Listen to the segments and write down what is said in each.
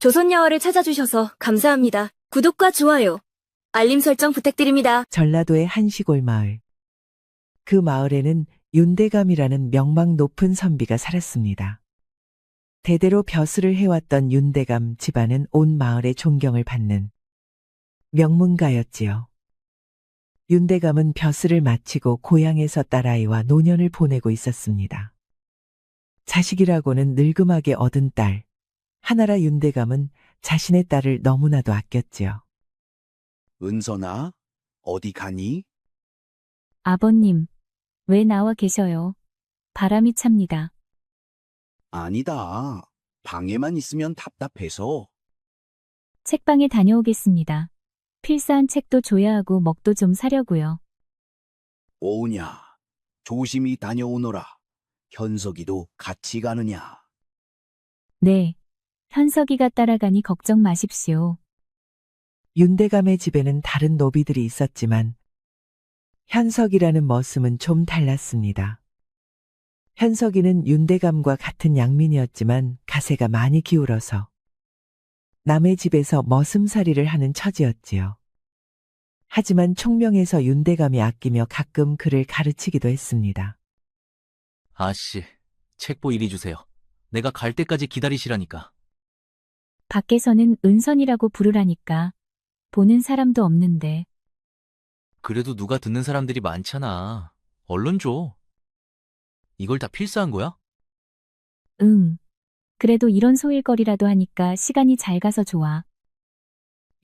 조선야화를 찾아주셔서 감사합니다. 구독과 좋아요, 알림 설정 부탁드립니다. 전라도의 한 시골 마을. 그 마을에는 윤대감이라는 명망 높은 선비가 살았습니다. 대대로 벼슬을 해왔던 윤대감 집안은 온 마을의 존경을 받는 명문가였지요. 윤대감은 벼슬을 마치고 고향에서 딸아이와 노년을 보내고 있었습니다. 자식이라고는 늙음하게 얻은 딸, 하나라 윤대감은 자신의 딸을 너무나도 아꼈지요. 은선아, 어디 가니? 아버님, 왜 나와 계셔요? 바람이 찹니다. 아니다. 방에만 있으면 답답해서. 책방에 다녀오겠습니다. 필사한 책도 줘야 하고 먹도 좀 사려고요. 오우냐, 조심히 다녀오너라. 현석이도 같이 가느냐? 네, 현석이가 따라가니 걱정 마십시오. 윤대감의 집에는 다른 노비들이 있었지만 현석이라는 머슴은 좀 달랐습니다. 현석이는 윤대감과 같은 양민이었지만 가세가 많이 기울어서 남의 집에서 머슴살이를 하는 처지였지요. 하지만 총명해서 윤대감이 아끼며 가끔 그를 가르치기도 했습니다. 아씨, 책보 이리 주세요. 내가 갈 때까지 기다리시라니까. 밖에서는 은선이라고 부르라니까. 보는 사람도 없는데. 그래도 누가 듣는 사람들이 많잖아. 얼른 줘. 이걸 다 필사한 거야? 응. 그래도 이런 소일거리라도 하니까 시간이 잘 가서 좋아.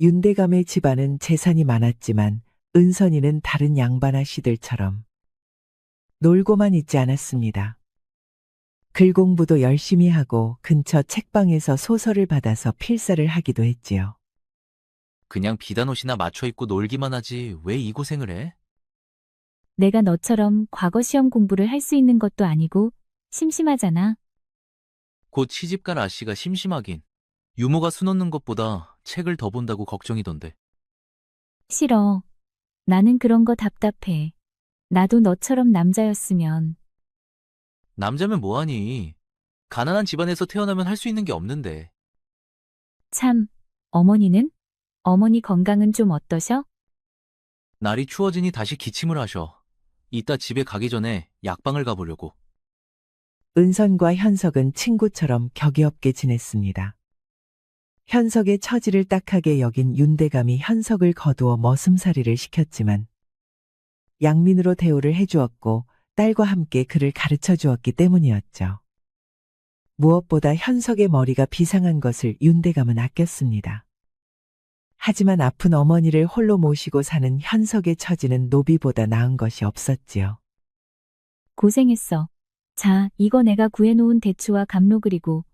윤대감의 집안은 재산이 많았지만 은선이는 다른 양반 아씨들처럼 놀고만 있지 않았습니다. 글 공부도 열심히 하고 근처 책방에서 소설을 받아서 필사를 하기도 했지요. 그냥 비단 옷이나 맞춰 입고 놀기만 하지 왜 이 고생을 해? 내가 너처럼 과거 시험 공부를 할 수 있는 것도 아니고 심심하잖아. 곧 시집갈 아씨가 심심하긴. 유모가 수놓는 것보다 책을 더 본다고 걱정이던데. 싫어. 나는 그런 거 답답해. 나도 너처럼 남자였으면. 남자면 뭐하니? 가난한 집안에서 태어나면 할 수 있는 게 없는데. 참, 어머니는? 어머니 건강은 좀 어떠셔? 날이 추워지니 다시 기침을 하셔. 이따 집에 가기 전에 약방을 가보려고. 은선과 현석은 친구처럼 격이 없게 지냈습니다. 현석의 처지를 딱하게 여긴 윤대감이 현석을 거두어 머슴살이를 시켰지만 양민으로 대우를 해주었고 딸과 함께 그를 가르쳐 주었기 때문이었죠. 무엇보다 현석의 머리가 비상한 것을 윤대감은 아꼈습니다. 하지만 아픈 어머니를 홀로 모시고 사는 현석의 처지는 노비보다 나은 것이 없었지요. 고생했어. 자, 이거 내가 구해놓은 대추와 감로 그리고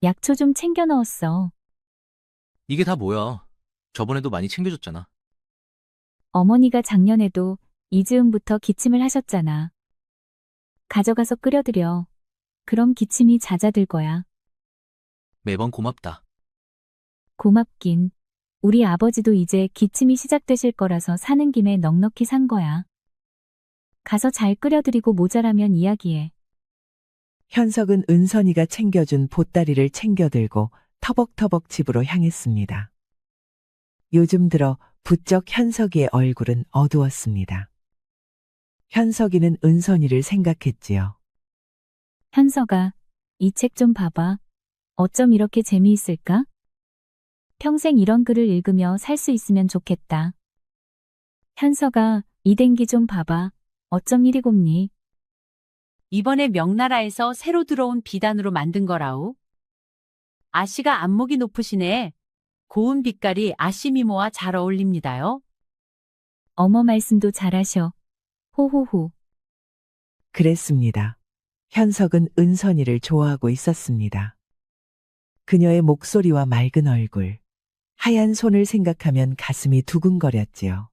약초 좀 챙겨 넣었어. 이게 다 뭐야? 저번에도 많이 챙겨줬잖아. 어머니가 작년에도 이즈음부터 기침을 하셨잖아. 가져가서 끓여드려. 그럼 기침이 잦아들 거야. 매번 고맙다. 고맙긴. 우리 아버지도 이제 기침이 시작되실 거라서 사는 김에 넉넉히 산 거야. 가서 잘 끓여드리고 모자라면 이야기해. 현석은 은선이가 챙겨준 보따리를 챙겨들고 터벅터벅 집으로 향했습니다. 요즘 들어 부쩍 현석이의 얼굴은 어두웠습니다. 현석이는 은선이를 생각했지요. 현석아, 이 책 좀 봐봐. 어쩜 이렇게 재미있을까? 평생 이런 글을 읽으며 살 수 있으면 좋겠다. 현석아, 이 댕기 좀 봐봐. 어쩜 이리 곱니? 이번에 명나라에서 새로 들어온 비단으로 만든 거라오. 아씨가 안목이 높으시네. 고운 빛깔이 아씨 미모와 잘 어울립니다요. 어머 말씀도 잘하셔. 호호호. 그랬습니다. 현석은 은선이를 좋아하고 있었습니다. 그녀의 목소리와 맑은 얼굴, 하얀 손을 생각하면 가슴이 두근거렸지요.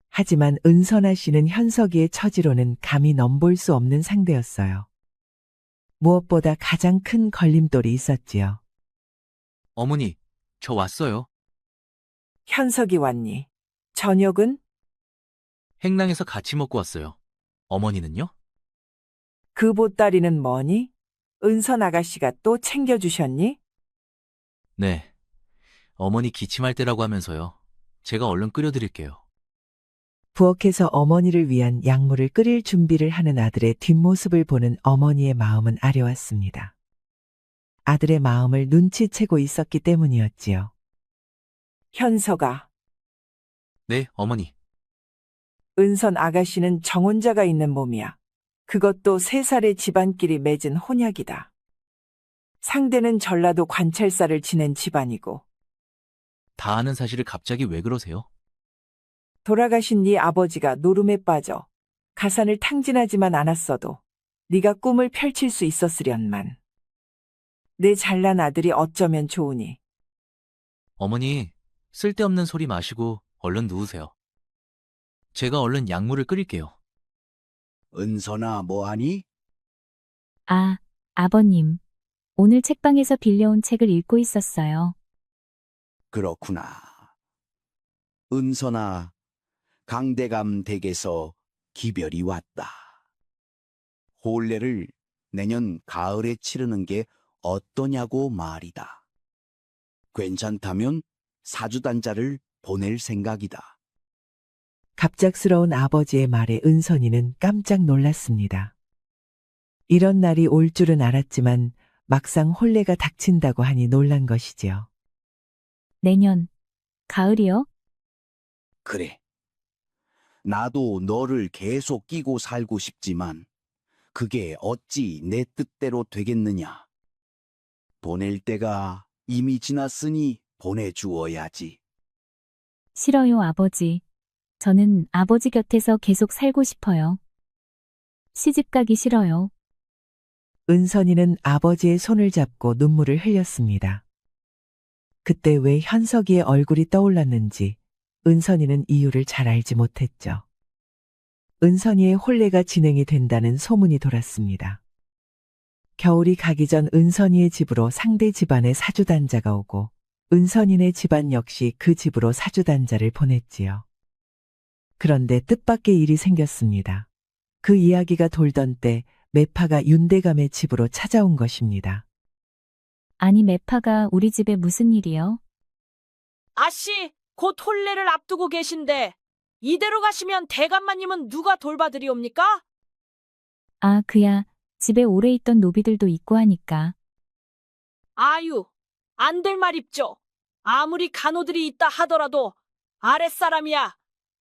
하지만 은선아 씨는 현석이의 처지로는 감히 넘볼 수 없는 상대였어요. 무엇보다 가장 큰 걸림돌이 있었지요. 어머니, 저 왔어요. 현석이 왔니? 저녁은? 행랑에서 같이 먹고 왔어요. 어머니는요? 그 보따리는 뭐니? 은선 아가씨가 또 챙겨주셨니? 네. 어머니 기침할 때라고 하면서요. 제가 얼른 끓여드릴게요. 부엌에서 어머니를 위한 약물을 끓일 준비를 하는 아들의 뒷모습을 보는 어머니의 마음은 아려왔습니다. 아들의 마음을 눈치채고 있었기 때문이었지요. 현서가, 네, 어머니. 은선 아가씨는 정혼자가 있는 몸이야. 그것도 3살의 집안끼리 맺은 혼약이다. 상대는 전라도 관찰사를 지낸 집안이고, 다 아는 사실을 갑자기 왜 그러세요? 돌아가신 네 아버지가 노름에 빠져 가산을 탕진하지만 않았어도 네가 꿈을 펼칠 수 있었으련만. 내 잘난 아들이 어쩌면 좋으니. 어머니, 쓸데없는 소리 마시고 얼른 누우세요. 제가 얼른 약물을 끓일게요. 은선아, 뭐하니? 아, 아버님. 오늘 책방에서 빌려온 책을 읽고 있었어요. 그렇구나. 은선아, 강대감 댁에서 기별이 왔다. 혼례를 내년 가을에 치르는 게 어떠냐고 말이다. 괜찮다면 사주단자를 보낼 생각이다. 갑작스러운 아버지의 말에 은선이는 깜짝 놀랐습니다. 이런 날이 올 줄은 알았지만 막상 혼례가 닥친다고 하니 놀란 것이지요. 내년, 가을이요? 그래. 나도 너를 계속 끼고 살고 싶지만 그게 어찌 내 뜻대로 되겠느냐. 보낼 때가 이미 지났으니 보내주어야지. 싫어요, 아버지. 저는 아버지 곁에서 계속 살고 싶어요. 시집 가기 싫어요. 은선이는 아버지의 손을 잡고 눈물을 흘렸습니다. 그때 왜 현석이의 얼굴이 떠올랐는지 은선이는 이유를 잘 알지 못했죠. 은선이의 혼례가 진행이 된다는 소문이 돌았습니다. 겨울이 가기 전 은선이의 집으로 상대 집안의 사주단자가 오고 은선이네 집안 역시 그 집으로 사주단자를 보냈지요. 그런데 뜻밖의 일이 생겼습니다. 그 이야기가 돌던 때 매파가 윤대감의 집으로 찾아온 것입니다. 아니, 매파가 우리 집에 무슨 일이요? 아씨, 곧 혼례를 앞두고 계신데 이대로 가시면 대감마님은 누가 돌봐드리옵니까? 아, 그야. 집에 오래 있던 노비들도 있고 하니까. 아유, 안 될 말입죠. 아무리 간호들이 있다 하더라도 아랫사람이야.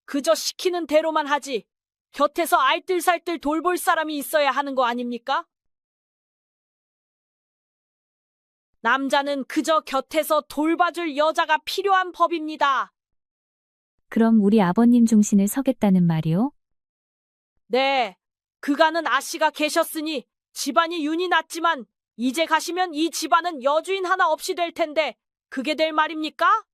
그저 시키는 대로만 하지. 곁에서 알뜰살뜰 돌볼 사람이 있어야 하는 거 아닙니까? 남자는 그저 곁에서 돌봐줄 여자가 필요한 법입니다. 그럼 우리 아버님 중심을 서겠다는 말이요? 네, 그간은 아씨가 계셨으니 집안이 윤이 났지만 이제 가시면 이 집안은 여주인 하나 없이 될 텐데 그게 될 말입니까?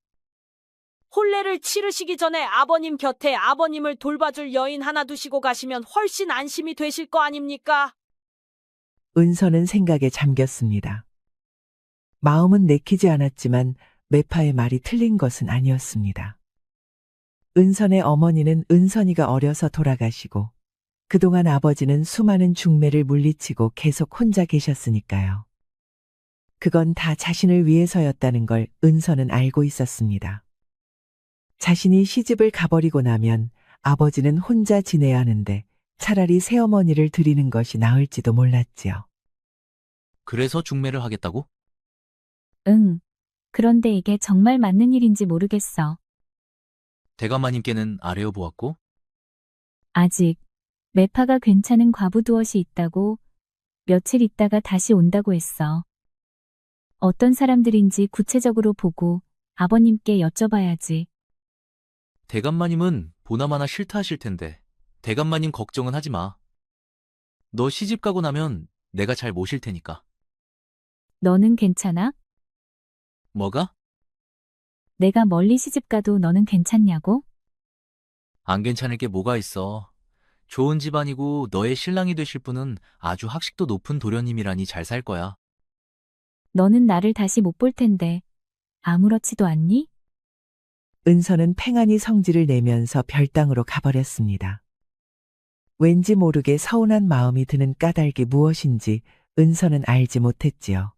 혼례를 치르시기 전에 아버님 곁에 아버님을 돌봐줄 여인 하나 두시고 가시면 훨씬 안심이 되실 거 아닙니까? 은선은 생각에 잠겼습니다. 마음은 내키지 않았지만 매파의 말이 틀린 것은 아니었습니다. 은선의 어머니는 은선이가 어려서 돌아가시고 그동안 아버지는 수많은 중매를 물리치고 계속 혼자 계셨으니까요. 그건 다 자신을 위해서였다는 걸 은선은 알고 있었습니다. 자신이 시집을 가버리고 나면 아버지는 혼자 지내야 하는데 차라리 새어머니를 드리는 것이 나을지도 몰랐지요. 그래서 중매를 하겠다고? 응. 그런데 이게 정말 맞는 일인지 모르겠어. 대감마님께는 아뢰어 보았고? 아직. 매파가 괜찮은 과부두엇이 있다고 며칠 있다가 다시 온다고 했어. 어떤 사람들인지 구체적으로 보고 아버님께 여쭤봐야지. 대감마님은 보나마나 싫다 하실 텐데 대감마님 걱정은 하지 마. 너 시집 가고 나면 내가 잘 모실 테니까. 너는 괜찮아? 뭐가? 내가 멀리 시집 가도 너는 괜찮냐고? 안 괜찮을 게 뭐가 있어. 좋은 집안이고 너의 신랑이 되실 분은 아주 학식도 높은 도련님이라니 잘 살 거야. 너는 나를 다시 못 볼 텐데 아무렇지도 않니? 은선은 팽하니 성질을 내면서 별당으로 가버렸습니다. 왠지 모르게 서운한 마음이 드는 까닭이 무엇인지 은선은 알지 못했지요.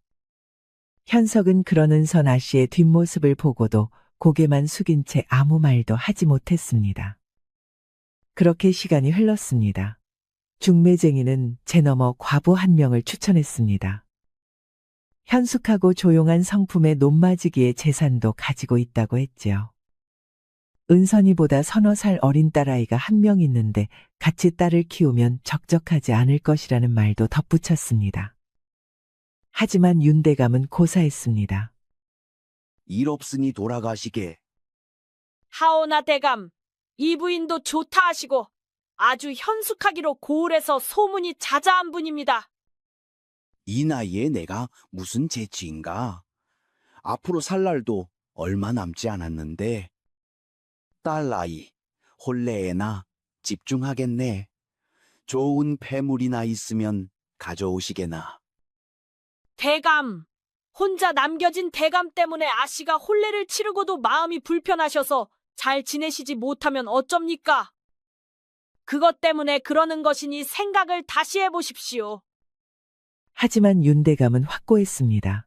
현석은 그런 은선아 씨의 뒷모습을 보고도 고개만 숙인 채 아무 말도 하지 못했습니다. 그렇게 시간이 흘렀습니다. 중매쟁이는 제 너머 과부 한 명을 추천했습니다. 현숙하고 조용한 성품의 논마지기의 재산도 가지고 있다고 했지요. 은선이보다 서너 살 어린 딸아이가 한 명 있는데 같이 딸을 키우면 적적하지 않을 것이라는 말도 덧붙였습니다. 하지만 윤대감은 고사했습니다. 일 없으니 돌아가시게. 하오나 대감, 이 부인도 좋다 하시고 아주 현숙하기로 고을에서 소문이 자자한 분입니다. 이 나이에 내가 무슨 재치인가? 앞으로 살 날도 얼마 남지 않았는데 딸 아이, 혼례에나 집중하겠네. 좋은 패물이나 있으면 가져오시게나. 대감, 혼자 남겨진 대감 때문에 아씨가 혼례를 치르고도 마음이 불편하셔서 잘 지내시지 못하면 어쩝니까? 그것 때문에 그러는 것이니 생각을 다시 해보십시오. 하지만 윤대감은 확고했습니다.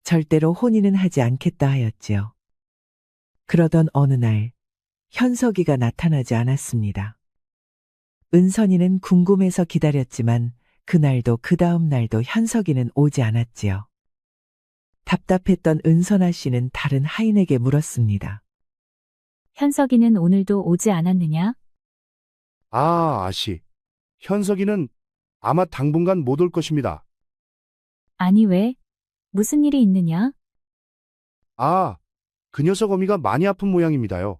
절대로 혼인은 하지 않겠다 하였지요. 그러던 어느 날 현석이가 나타나지 않았습니다. 은선이는 궁금해서 기다렸지만 그날도 그 다음 날도 현석이는 오지 않았지요. 답답했던 은선아 씨는 다른 하인에게 물었습니다. 현석이는 오늘도 오지 않았느냐? 아, 아씨. 현석이는 아마 당분간 못 올 것입니다. 아니 왜? 무슨 일이 있느냐? 아, 그 녀석 어미가 많이 아픈 모양입니다요.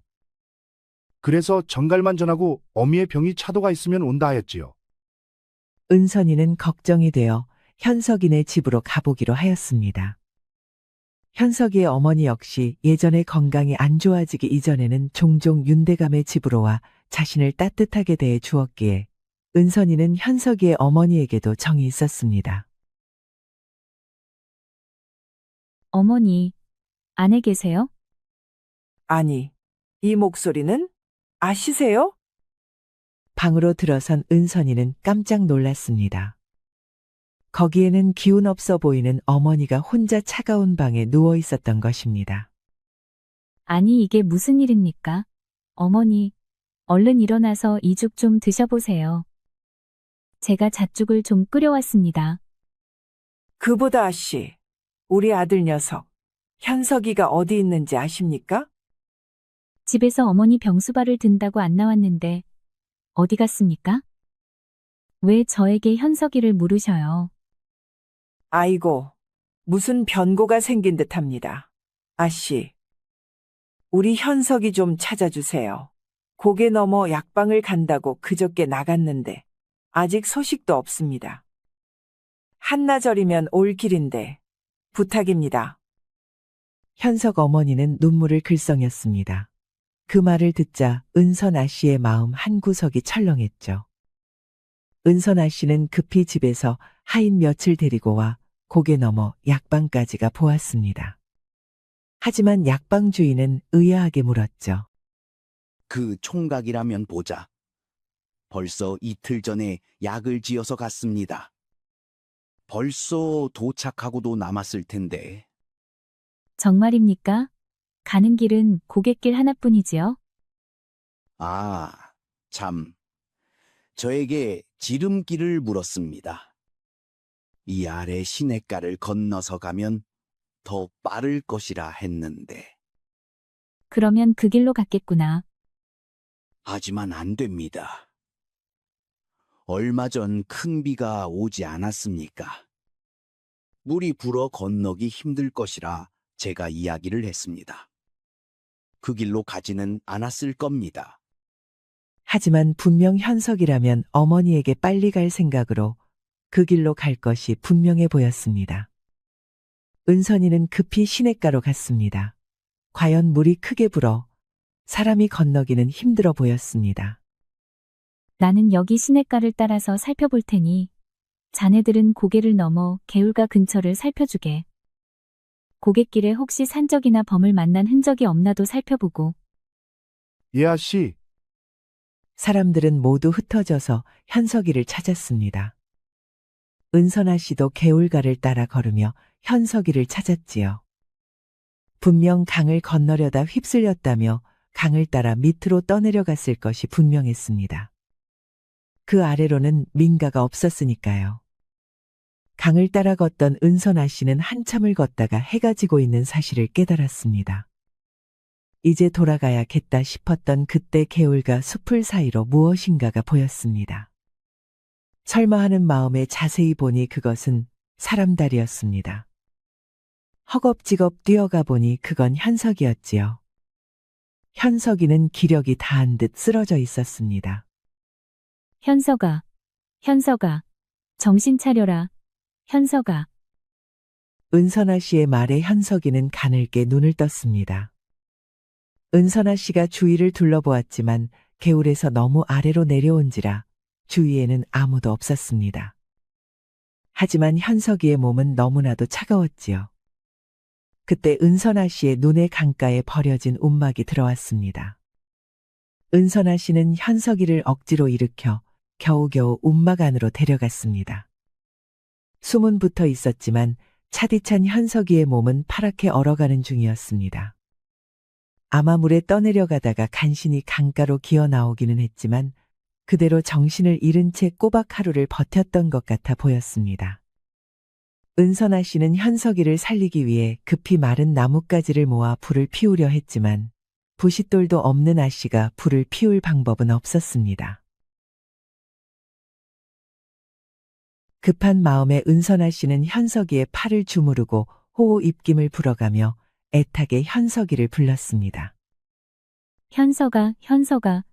그래서 정갈만 전하고 어미의 병이 차도가 있으면 온다 하였지요. 은선이는 걱정이 되어 현석이네 집으로 가보기로 하였습니다. 현석이의 어머니 역시 예전에 건강이 안 좋아지기 이전에는 종종 윤대감의 집으로 와 자신을 따뜻하게 대해 주었기에 은선이는 현석이의 어머니에게도 정이 있었습니다. 어머니, 안에 계세요? 아니, 이 목소리는? 아시세요? 방으로 들어선 은선이는 깜짝 놀랐습니다. 거기에는 기운 없어 보이는 어머니가 혼자 차가운 방에 누워 있었던 것입니다. 아니 이게 무슨 일입니까? 어머니, 얼른 일어나서 이 죽 좀 드셔보세요. 제가 잣죽을 좀 끓여왔습니다. 그보다 아씨, 우리 아들 녀석, 현석이가 어디 있는지 아십니까? 집에서 어머니 병수발을 든다고 안 나왔는데 어디 갔습니까? 왜 저에게 현석이를 물으셔요? 아이고, 무슨 변고가 생긴 듯합니다. 아씨, 우리 현석이 좀 찾아주세요. 고개 넘어 약방을 간다고 그저께 나갔는데 아직 소식도 없습니다. 한나절이면 올 길인데 부탁입니다. 현석 어머니는 눈물을 글썽였습니다. 그 말을 듣자 은선아 씨의 마음 한구석이 철렁했죠. 은선아 씨는 급히 집에서 하인 며칠 데리고 와 고개 넘어 약방까지 가 보았습니다. 하지만 약방 주인은 의아하게 물었죠. 그 총각이라면 보자. 벌써 이틀 전에 약을 지어서 갔습니다. 벌써 도착하고도 남았을 텐데. 정말입니까? 가는 길은 고갯길 하나뿐이지요? 아, 참. 저에게 지름길을 물었습니다. 이 아래 시냇가를 건너서 가면 더 빠를 것이라 했는데. 그러면 그 길로 갔겠구나. 하지만 안 됩니다. 얼마 전 큰 비가 오지 않았습니까? 물이 불어 건너기 힘들 것이라 제가 이야기를 했습니다. 그 길로 가지는 않았을 겁니다. 하지만 분명 현석이라면 어머니에게 빨리 갈 생각으로 그 길로 갈 것이 분명해 보였습니다. 은선이는 급히 시냇가로 갔습니다. 과연 물이 크게 불어 사람이 건너기는 힘들어 보였습니다. 나는 여기 시냇가를 따라서 살펴볼 테니 자네들은 고개를 넘어 개울가 근처를 살펴주게. 고갯길에 혹시 산적이나 범을 만난 흔적이 없나도 살펴보고. 예, 아씨. 사람들은 모두 흩어져서 현석이를 찾았습니다. 은선아 씨도 개울가를 따라 걸으며 현석이를 찾았지요. 분명 강을 건너려다 휩쓸렸다며 강을 따라 밑으로 떠내려갔을 것이 분명했습니다. 그 아래로는 민가가 없었으니까요. 강을 따라 걷던 은선아 씨는 한참을 걷다가 해가 지고 있는 사실을 깨달았습니다. 이제 돌아가야겠다 싶었던 그때 개울과 숲을 사이로 무엇인가가 보였습니다. 설마 하는 마음에 자세히 보니 그것은 사람다리였습니다. 허겁지겁 뛰어가 보니 그건 현석이었지요. 현석이는 기력이 다한 듯 쓰러져 있었습니다. 현석아, 현석아, 정신 차려라. 현석아. 은선아 씨의 말에 현석이는 가늘게 눈을 떴습니다. 은선아 씨가 주위를 둘러보았지만 개울에서 너무 아래로 내려온지라 주위에는 아무도 없었습니다. 하지만 현석이의 몸은 너무나도 차가웠지요. 그때 은선아 씨의 눈의 강가에 버려진 움막이 들어왔습니다. 은선아 씨는 현석이를 억지로 일으켜 겨우겨우 움막 안으로 데려갔습니다. 숨은 붙어 있었지만 차디찬 현석이의 몸은 파랗게 얼어가는 중이었습니다. 아마 물에 떠내려가다가 간신히 강가로 기어 나오기는 했지만 그대로 정신을 잃은 채 꼬박 하루를 버텼던 것 같아 보였습니다. 은선아 씨는 현석이를 살리기 위해 급히 마른 나뭇가지를 모아 불을 피우려 했지만 부싯돌도 없는 아씨가 불을 피울 방법은 없었습니다. 급한 마음에 은선아 씨는 현석이의 팔을 주무르고 호호 입김을 불어가며 애타게 현석이를 불렀습니다. 현석아, 현석아.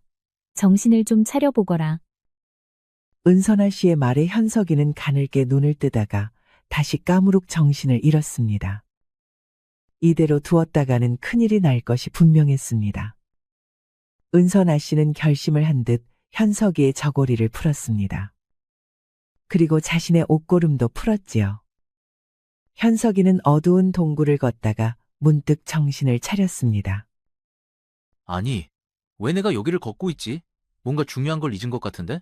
정신을 좀 차려보거라. 은선아 씨의 말에 현석이는 가늘게 눈을 뜨다가 다시 까무룩 정신을 잃었습니다. 이대로 두었다가는 큰일이 날 것이 분명했습니다. 은선아 씨는 결심을 한 듯 현석이의 저고리를 풀었습니다. 그리고 자신의 옷고름도 풀었지요. 현석이는 어두운 동굴을 걷다가 문득 정신을 차렸습니다. 아니, 왜 내가 여기를 걷고 있지? 뭔가 중요한 걸 잊은 것 같은데?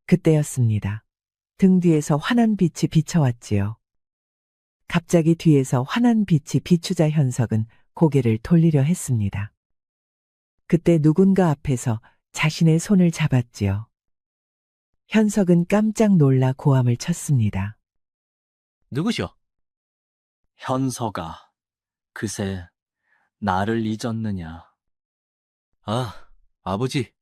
그때였습니다. 등 뒤에서 환한 빛이 비쳐왔지요. 갑자기 뒤에서 환한 빛이 비추자 현석은 고개를 돌리려 했습니다. 그때 누군가 앞에서 자신의 손을 잡았지요. 현석은 깜짝 놀라 고함을 쳤습니다. 누구시오? 현석아, 그새 나를 잊었느냐? 아, 아버지.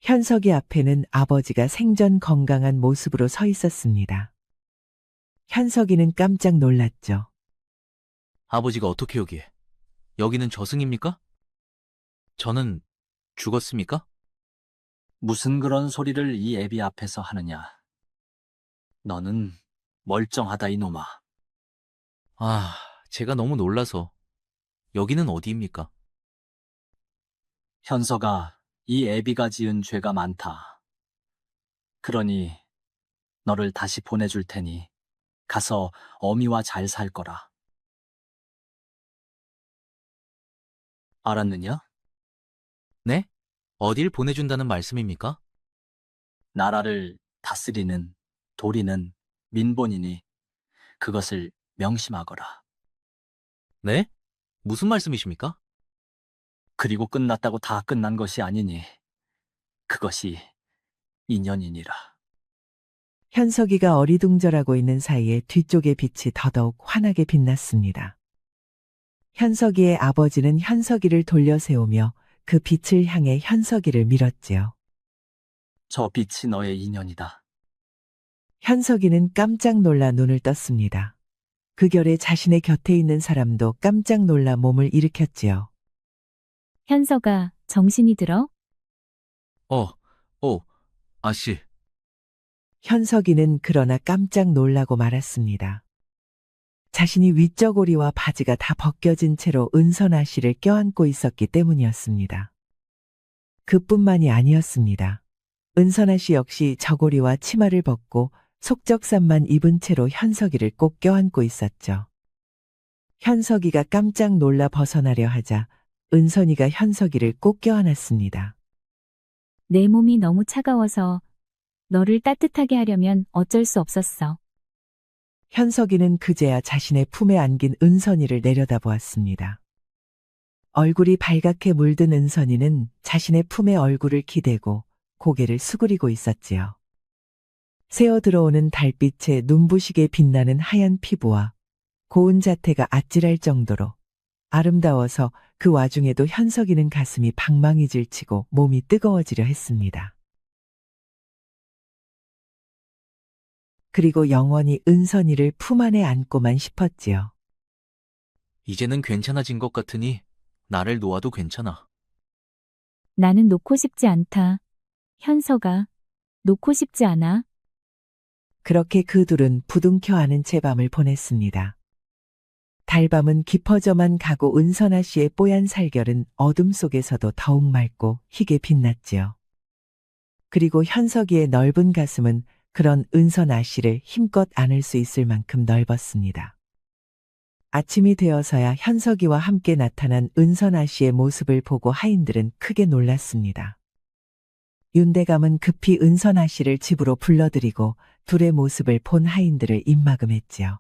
현석이 앞에는 아버지가 생전 건강한 모습으로 서 있었습니다. 현석이는 깜짝 놀랐죠. 아버지가 어떻게 여기에? 여기는 저승입니까? 저는 죽었습니까? 무슨 그런 소리를 이 애비 앞에서 하느냐? 너는 멀쩡하다 이놈아. 아, 제가 너무 놀라서. 여기는 어디입니까? 현석아, 이 애비가 지은 죄가 많다. 그러니 너를 다시 보내줄 테니 가서 어미와 잘 살 거라. 알았느냐? 네? 어딜 보내준다는 말씀입니까? 나라를 다스리는 도리는 민본이니 그것을 명심하거라. 네? 무슨 말씀이십니까? 그리고 끝났다고 다 끝난 것이 아니니 그것이 인연이니라. 현석이가 어리둥절하고 있는 사이에 뒤쪽의 빛이 더더욱 환하게 빛났습니다. 현석이의 아버지는 현석이를 돌려 세우며 그 빛을 향해 현석이를 밀었지요. 저 빛이 너의 인연이다. 현석이는 깜짝 놀라 눈을 떴습니다. 그 결에 자신의 곁에 있는 사람도 깜짝 놀라 몸을 일으켰지요. 현석아, 정신이 들어? 아씨. 현석이는 그러나 깜짝 놀라고 말았습니다. 자신이 윗저고리와 바지가 다 벗겨진 채로 은선아 씨를 껴안고 있었기 때문이었습니다. 그뿐만이 아니었습니다. 은선아 씨 역시 저고리와 치마를 벗고 속적삼만 입은 채로 현석이를 꼭 껴안고 있었죠. 현석이가 깜짝 놀라 벗어나려 하자 은선이가 현석이를 꼭 껴안았습니다. 내 몸이 너무 차가워서 너를 따뜻하게 하려면 어쩔 수 없었어. 현석이는 그제야 자신의 품에 안긴 은선이를 내려다보았습니다. 얼굴이 발갛게 물든 은선이는 자신의 품에 얼굴을 기대고 고개를 수그리고 있었지요. 새어 들어오는 달빛에 눈부시게 빛나는 하얀 피부와 고운 자태가 아찔할 정도로 아름다워서 그 와중에도 현석이는 가슴이 방망이질 치고 몸이 뜨거워지려 했습니다. 그리고 영원히 은선이를 품 안에 안고만 싶었지요. 이제는 괜찮아진 것 같으니 나를 놓아도 괜찮아. 나는 놓고 싶지 않다. 현석아, 놓고 싶지 않아. 그렇게 그 둘은 부둥켜 안은 채 밤을 보냈습니다. 달밤은 깊어져만 가고 은선아 씨의 뽀얀 살결은 어둠 속에서도 더욱 맑고 희게 빛났지요. 그리고 현석이의 넓은 가슴은 그런 은선아 씨를 힘껏 안을 수 있을 만큼 넓었습니다. 아침이 되어서야 현석이와 함께 나타난 은선아 씨의 모습을 보고 하인들은 크게 놀랐습니다. 윤대감은 급히 은선아 씨를 집으로 불러들이고 둘의 모습을 본 하인들을 입막음했지요.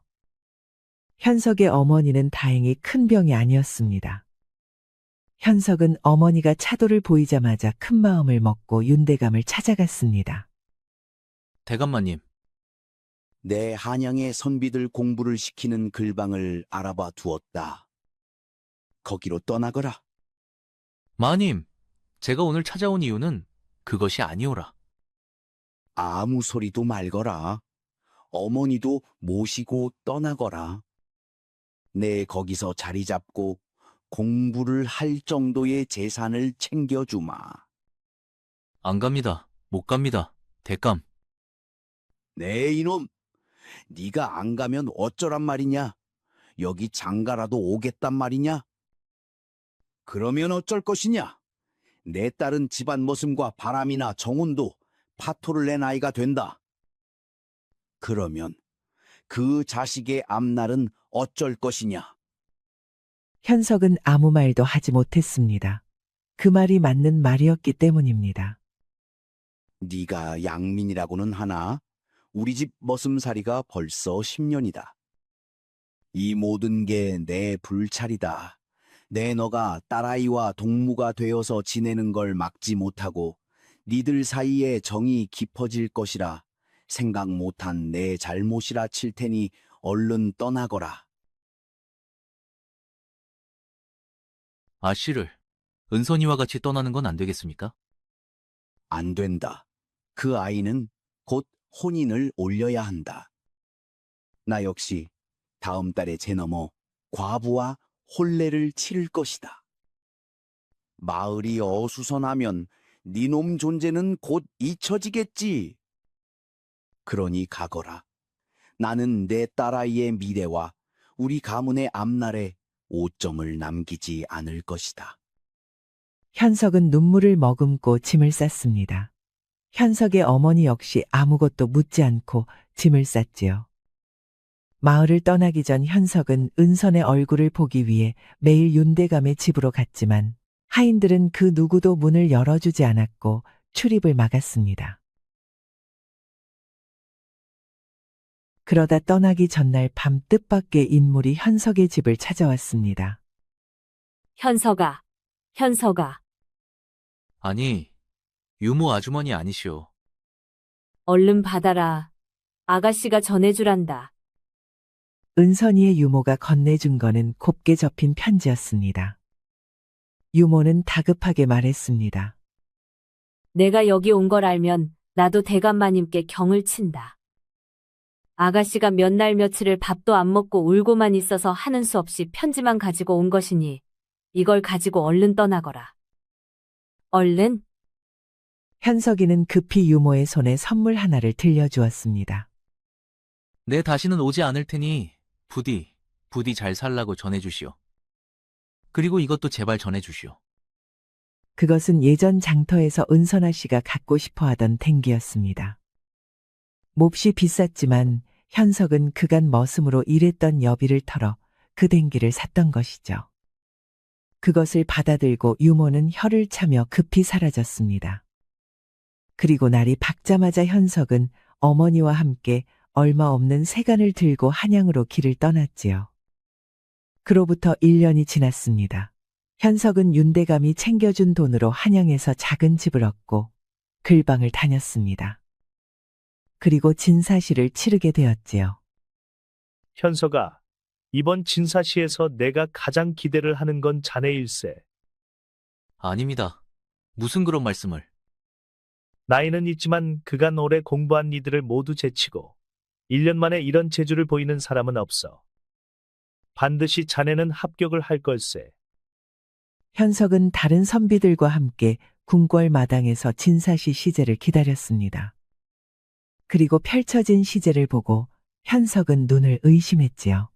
현석의 어머니는 다행히 큰 병이 아니었습니다. 현석은 어머니가 차도를 보이자마자 큰 마음을 먹고 윤대감을 찾아갔습니다. 대감마님, 내 한양의 선비들 공부를 시키는 글방을 알아봐 두었다. 거기로 떠나거라. 마님, 제가 오늘 찾아온 이유는 그것이 아니오라. 아무 소리도 말거라. 어머니도 모시고 떠나거라. 내 거기서 자리 잡고 공부를 할 정도의 재산을 챙겨주마. 안 갑니다. 못 갑니다. 대감. 네 이놈, 네가 안 가면 어쩌란 말이냐? 여기 장가라도 오겠단 말이냐? 그러면 어쩔 것이냐? 내 딸은 집안 머슴과 바람이나 정혼도 파토를 낸 아이가 된다. 그러면 그 자식의 앞날은 어쩔 것이냐? 현석은 아무 말도 하지 못했습니다. 그 말이 맞는 말이었기 때문입니다. 네가 양민이라고는 하나? 우리 집 머슴살이가 벌써 10년이다. 이 모든 게 내 불찰이다. 내 너가 딸아이와 동무가 되어서 지내는 걸 막지 못하고 니들 사이에 정이 깊어질 것이라 생각 못한 내 잘못이라 칠 테니 얼른 떠나거라. 아씨를 은선이와 같이 떠나는 건 안 되겠습니까? 안 된다. 그 아이는 곧 혼인을 올려야 한다. 나 역시 다음 달에 제넘어 과부와 혼례를 치를 것이다. 마을이 어수선하면 니놈 존재는 곧 잊혀지겠지. 그러니 가거라. 나는 내 딸아이의 미래와 우리 가문의 앞날에 오점을 남기지 않을 것이다. 현석은 눈물을 머금고 짐을 쌌습니다. 현석의 어머니 역시 아무것도 묻지 않고 짐을 쌌지요. 마을을 떠나기 전 현석은 은선의 얼굴을 보기 위해 매일 윤대감의 집으로 갔지만 하인들은 그 누구도 문을 열어주지 않았고 출입을 막았습니다. 그러다 떠나기 전날 밤 뜻밖의 인물이 현석의 집을 찾아왔습니다. 현석아, 현석아, 아니, 유모 아주머니 아니시오. 얼른 받아라. 아가씨가 전해주란다. 은선이의 유모가 건네준 거는 곱게 접힌 편지였습니다. 유모는 다급하게 말했습니다. 내가 여기 온 걸 알면 나도 대감마님께 경을 친다. 아가씨가 몇 날 며칠을 밥도 안 먹고 울고만 있어서 하는 수 없이 편지만 가지고 온 것이니 이걸 가지고 얼른 떠나거라. 얼른? 현석이는 급히 유모의 손에 선물 하나를 들려주었습니다. 내 다시는 오지 않을 테니 부디 잘 살라고 전해주시오. 그리고 이것도 제발 전해주시오. 그것은 예전 장터에서 은선아 씨가 갖고 싶어 하던 탱기였습니다. 몹시 비쌌지만 현석은 그간 머슴으로 일했던 여비를 털어 그 댕기를 샀던 것이죠. 그것을 받아들고 유모는 혀를 차며 급히 사라졌습니다. 그리고 날이 밝자마자 현석은 어머니와 함께 얼마 없는 세간을 들고 한양으로 길을 떠났지요. 그로부터 1년이 지났습니다. 현석은 윤대감이 챙겨준 돈으로 한양에서 작은 집을 얻고 글방을 다녔습니다. 그리고 진사시를 치르게 되었지요. 현석아, 이번 진사시에서 내가 가장 기대를 하는 건 자네일세. 아닙니다. 무슨 그런 말씀을. 나이는 있지만 그간 오래 공부한 이들을 모두 제치고 1년 만에 이런 재주를 보이는 사람은 없어. 반드시 자네는 합격을 할 걸세. 현석은 다른 선비들과 함께 궁궐 마당에서 진사시 시제를 기다렸습니다. 그리고 펼쳐진 시제를 보고 현석은 눈을 의심했지요.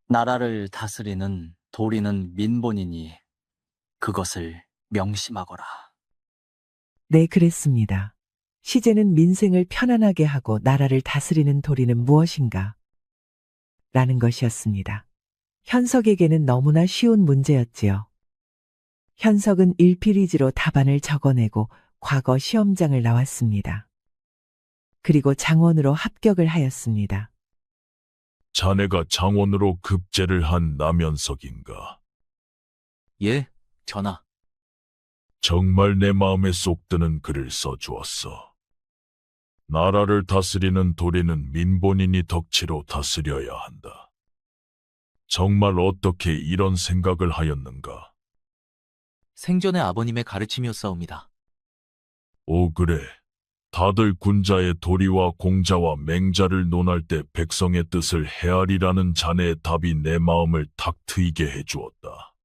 나라를 다스리는 도리는 민본이니 그것을 명심하거라. 네, 그랬습니다. 시제는 민생을 편안하게 하고 나라를 다스리는 도리는 무엇인가? 라는 것이었습니다. 현석에게는 너무나 쉬운 문제였지요. 현석은 일필이지로 답안을 적어내고 과거 시험장을 나왔습니다. 그리고 장원으로 합격을 하였습니다. 자네가 장원으로 급제를 한 남현석인가? 예, 전하. 정말 내 마음에 쏙 드는 글을 써주었어. 나라를 다스리는 도리는 민본인이 덕치로 다스려야 한다. 정말 어떻게 이런 생각을 하였는가? 생전에 아버님의 가르침이었사옵니다. 오, 그래. 다들 군자의 도리와 공자와 맹자를 논할 때 백성의 뜻을 헤아리라는 자네의 답이 내 마음을 탁 트이게 해주었다.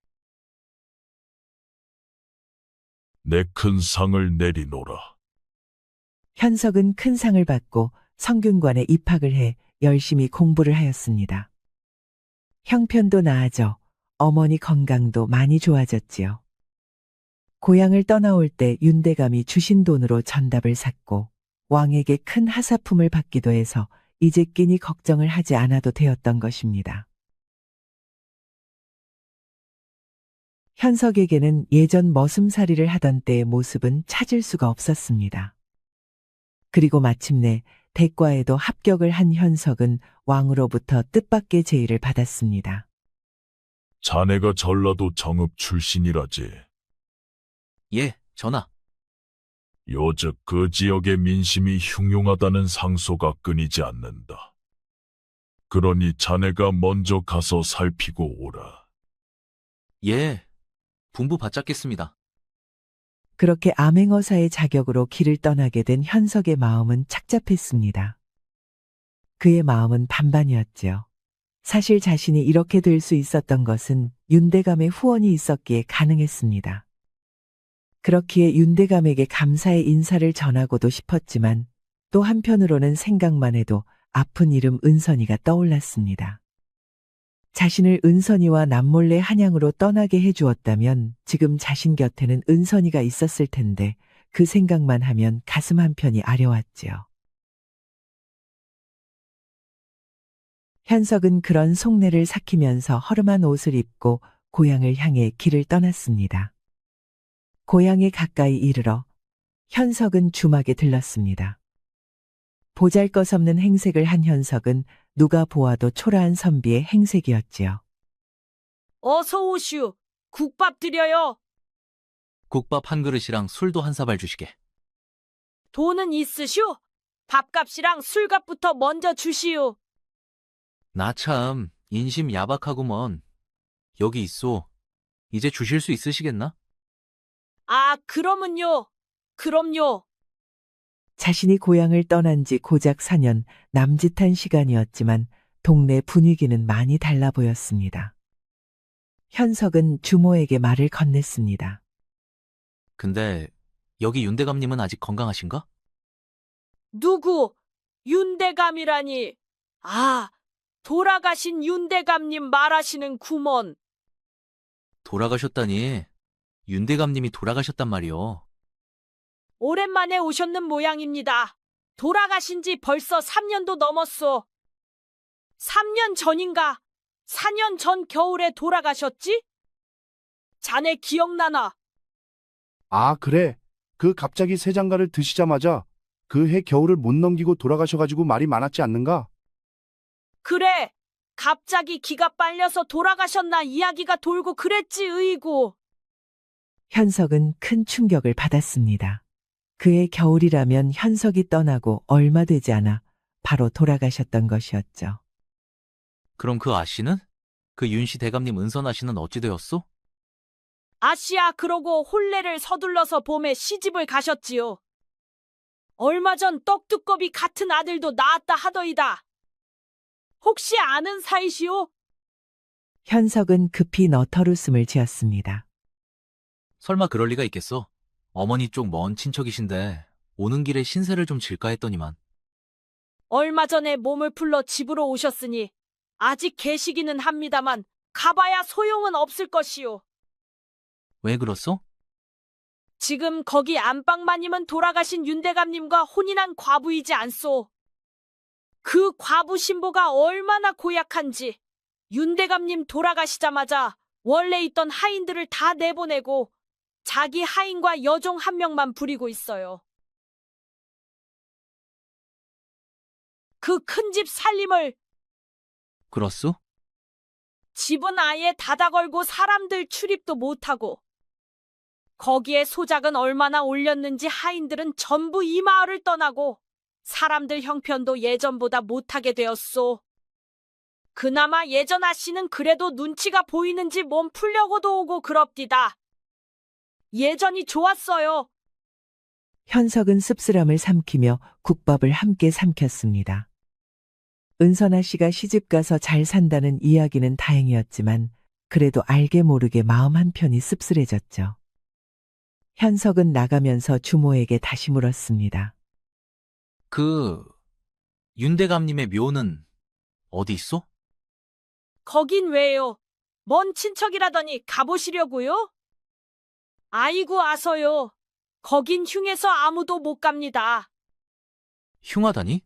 내 큰 상을 내리노라. 현석은 큰 상을 받고 성균관에 입학을 해 열심히 공부를 하였습니다. 형편도 나아져 어머니 건강도 많이 좋아졌지요. 고향을 떠나올 때 윤대감이 주신 돈으로 전답을 샀고 왕에게 큰 하사품을 받기도 해서 이제 끼니 걱정을 하지 않아도 되었던 것입니다. 현석에게는 예전 머슴살이를 하던 때의 모습은 찾을 수가 없었습니다. 그리고 마침내 대과에도 합격을 한 현석은 왕으로부터 뜻밖의 제의를 받았습니다. 자네가 전라도 정읍 출신이라지. 예, 전하. 요즉 그 지역의 민심이 흉흉하다는 상소가 끊이지 않는다. 그러니 자네가 먼저 가서 살피고 오라. 예, 분부 바짝겠습니다. 그렇게 암행어사의 자격으로 길을 떠나게 된 현석의 마음은 착잡했습니다. 그의 마음은 반반이었지요. 사실 자신이 이렇게 될 수 있었던 것은 윤대감의 후원이 있었기에 가능했습니다. 그렇기에 윤대감에게 감사의 인사를 전하고도 싶었지만 또 한편으로는 생각만 해도 아픈 이름 은선이가 떠올랐습니다. 자신을 은선이와 남몰래 한양으로 떠나게 해주었다면 지금 자신 곁에는 은선이가 있었을 텐데 그 생각만 하면 가슴 한편이 아려왔지요. 현석은 그런 속내를 삭히면서 허름한 옷을 입고 고향을 향해 길을 떠났습니다. 고향에 가까이 이르러 현석은 주막에 들렀습니다. 보잘것없는 행색을 한 현석은 누가 보아도 초라한 선비의 행색이었지요. 어서 오슈. 국밥 드려요. 국밥 한 그릇이랑 술도 한 사발 주시게. 돈은 있으슈? 밥값이랑 술값부터 먼저 주시오. 나 참 인심 야박하구먼. 여기 있소. 이제 주실 수 있으시겠나? 아, 그러면요. 그럼요. 자신이 고향을 떠난 지 고작 4년 남짓한 시간이었지만 동네 분위기는 많이 달라 보였습니다. 현석은 주모에게 말을 건넸습니다. 근데 여기 윤대감님은 아직 건강하신가? 누구? 윤대감이라니. 아, 돌아가신 윤대감님 말하시는 구먼. 돌아가셨다니. 윤대감님이 돌아가셨단 말이오. 오랜만에 오셨는 모양입니다. 돌아가신 지 벌써 3년도 넘었소. 3년 전인가? 4년 전 겨울에 돌아가셨지? 자네 기억나나? 아, 그래. 그 갑자기 새 장가를 드시자마자 그 해 겨울을 못 넘기고 돌아가셔가지고 말이 많았지 않는가? 그래. 갑자기 기가 빨려서 돌아가셨나 이야기가 돌고 그랬지 의구. 현석은 큰 충격을 받았습니다. 그의 겨울이라면 현석이 떠나고 얼마 되지 않아 바로 돌아가셨던 것이었죠. 그럼 그 아씨는? 그 윤씨 대감님 은선 아씨는 어찌 되었소? 아씨야 그러고 혼례를 서둘러서 봄에 시집을 가셨지요. 얼마 전 떡두꺼비 같은 아들도 낳았다 하더이다. 혹시 아는 사이시오? 현석은 급히 너털웃음을 지었습니다. 설마 그럴 리가 있겠어? 어머니 쪽 먼 친척이신데 오는 길에 신세를 좀 질까 했더니만. 얼마 전에 몸을 풀러 집으로 오셨으니 아직 계시기는 합니다만 가봐야 소용은 없을 것이오. 왜 그렇소? 지금 거기 안방마님은 돌아가신 윤대감님과 혼인한 과부이지 않소. 그 과부 신보가 얼마나 고약한지 윤대감님 돌아가시자마자 원래 있던 하인들을 다 내보내고 자기 하인과 여종 한 명만 부리고 있어요. 그 큰 집 살림을 그렇소? 집은 아예 닫아 걸고 사람들 출입도 못하고 거기에 소작은 얼마나 올렸는지 하인들은 전부 이 마을을 떠나고 사람들 형편도 예전보다 못하게 되었소. 그나마 예전 아씨는 그래도 눈치가 보이는지 몸 풀려고도 오고 그럽디다. 예전이 좋았어요. 현석은 씁쓸함을 삼키며 국밥을 함께 삼켰습니다. 은선아 씨가 시집가서 잘 산다는 이야기는 다행이었지만 그래도 알게 모르게 마음 한편이 씁쓸해졌죠. 현석은 나가면서 주모에게 다시 물었습니다. 윤대감님의 묘는 어디 있소? 거긴 왜요? 먼 친척이라더니 가보시려고요? 아이고 아서요. 거긴 흉해서 아무도 못 갑니다. 흉하다니?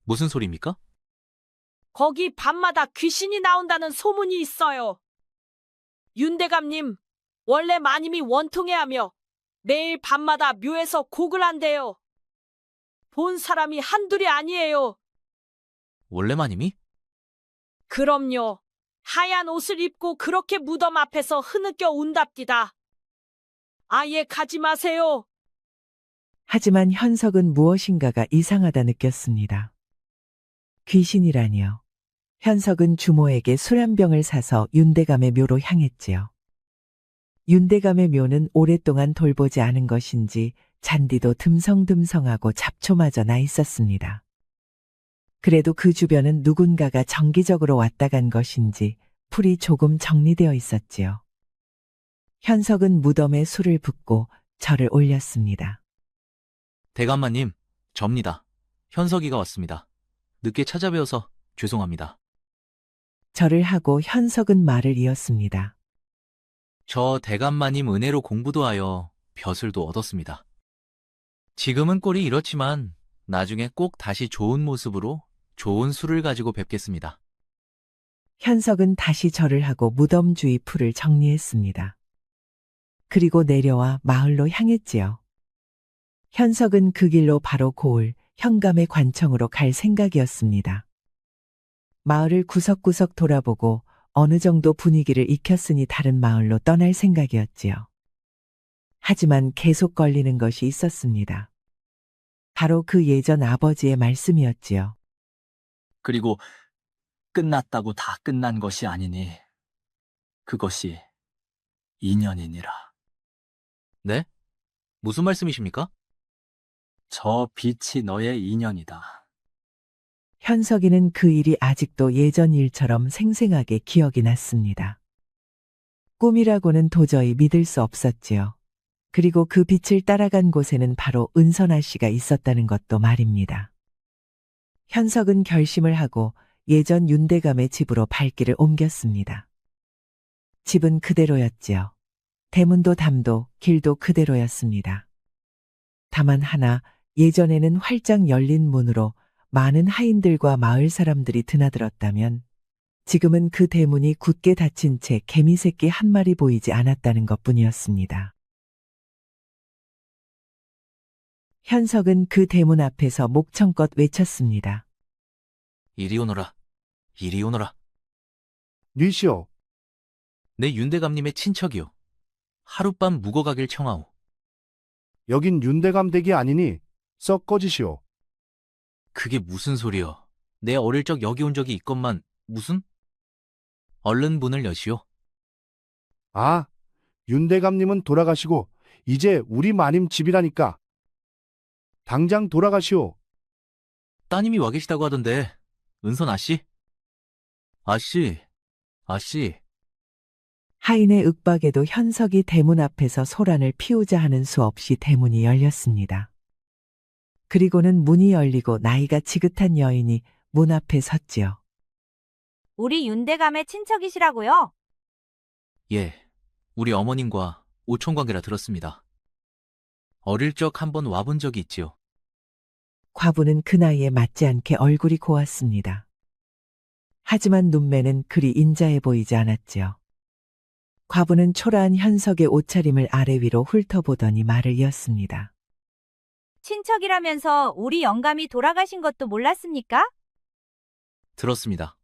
무슨 소리입니까? 거기 밤마다 귀신이 나온다는 소문이 있어요. 윤대감님, 원래 마님이 원통해하며 매일 밤마다 묘에서 곡을 한대요. 본 사람이 한둘이 아니에요. 원래 마님이? 그럼요. 하얀 옷을 입고 그렇게 무덤 앞에서 흐느껴 운답디다. 아예 가지 마세요. 하지만 현석은 무엇인가가 이상하다 느꼈습니다. 귀신이라니요. 현석은 주모에게 술 한 병을 사서 윤대감의 묘로 향했지요. 윤대감의 묘는 오랫동안 돌보지 않은 것인지 잔디도 듬성듬성하고 잡초마저 나 있었습니다. 그래도 그 주변은 누군가가 정기적으로 왔다 간 것인지 풀이 조금 정리되어 있었지요. 현석은 무덤에 술을 붓고 절을 올렸습니다. 대감마님, 접니다. 현석이가 왔습니다. 늦게 찾아뵈어서 죄송합니다. 절을 하고 현석은 말을 이었습니다. 저 대감마님 은혜로 공부도 하여 벼슬도 얻었습니다. 지금은 꼴이 이렇지만 나중에 꼭 다시 좋은 모습으로 좋은 술을 가지고 뵙겠습니다. 현석은 다시 절을 하고 무덤 주위 풀을 정리했습니다. 그리고 내려와 마을로 향했지요. 현석은 그 길로 바로 고을 현감의 관청으로 갈 생각이었습니다. 마을을 구석구석 돌아보고 어느 정도 분위기를 익혔으니 다른 마을로 떠날 생각이었지요. 하지만 계속 걸리는 것이 있었습니다. 바로 그 예전 아버지의 말씀이었지요. 그리고 끝났다고 다 끝난 것이 아니니 그것이 인연이니라. 네? 무슨 말씀이십니까? 저 빛이 너의 인연이다. 현석이는 그 일이 아직도 예전 일처럼 생생하게 기억이 났습니다. 꿈이라고는 도저히 믿을 수 없었지요. 그리고 그 빛을 따라간 곳에는 바로 은선아 씨가 있었다는 것도 말입니다. 현석은 결심을 하고 예전 윤대감의 집으로 발길을 옮겼습니다. 집은 그대로였지요. 대문도 담도 길도 그대로였습니다. 다만 하나 예전에는 활짝 열린 문으로 많은 하인들과 마을 사람들이 드나들었다면 지금은 그 대문이 굳게 닫힌 채 개미 새끼 한 마리 보이지 않았다는 것뿐이었습니다. 현석은 그 대문 앞에서 목청껏 외쳤습니다. 이리 오너라. 이리 오너라. 뉘시오. 내 윤대감님의 친척이요. 하룻밤 묵어가길 청하오. 여긴 윤대감 댁이 아니니 썩 꺼지시오. 그게 무슨 소리여. 내 어릴 적 여기 온 적이 있건만 무슨? 얼른 문을 여시오. 아, 윤대감님은 돌아가시고 이제 우리 마님 집이라니까. 당장 돌아가시오. 따님이 와 계시다고 하던데. 은선 아씨? 아씨. 아씨. 하인의 윽박에도 현석이 대문 앞에서 소란을 피우자 하는 수 없이 대문이 열렸습니다. 그리고는 문이 열리고 나이가 지긋한 여인이 문 앞에 섰지요. 우리 윤대감의 친척이시라고요? 예. 우리 어머님과 오촌관계라 들었습니다. 어릴 적 한번 와본 적이 있지요. 과부는 그 나이에 맞지 않게 얼굴이 고왔습니다. 하지만 눈매는 그리 인자해 보이지 않았지요. 과부는 초라한 현석의 옷차림을 아래 위로 훑어보더니 말을 이었습니다. 친척이라면서 우리 영감이 돌아가신 것도 몰랐습니까? 들었습니다.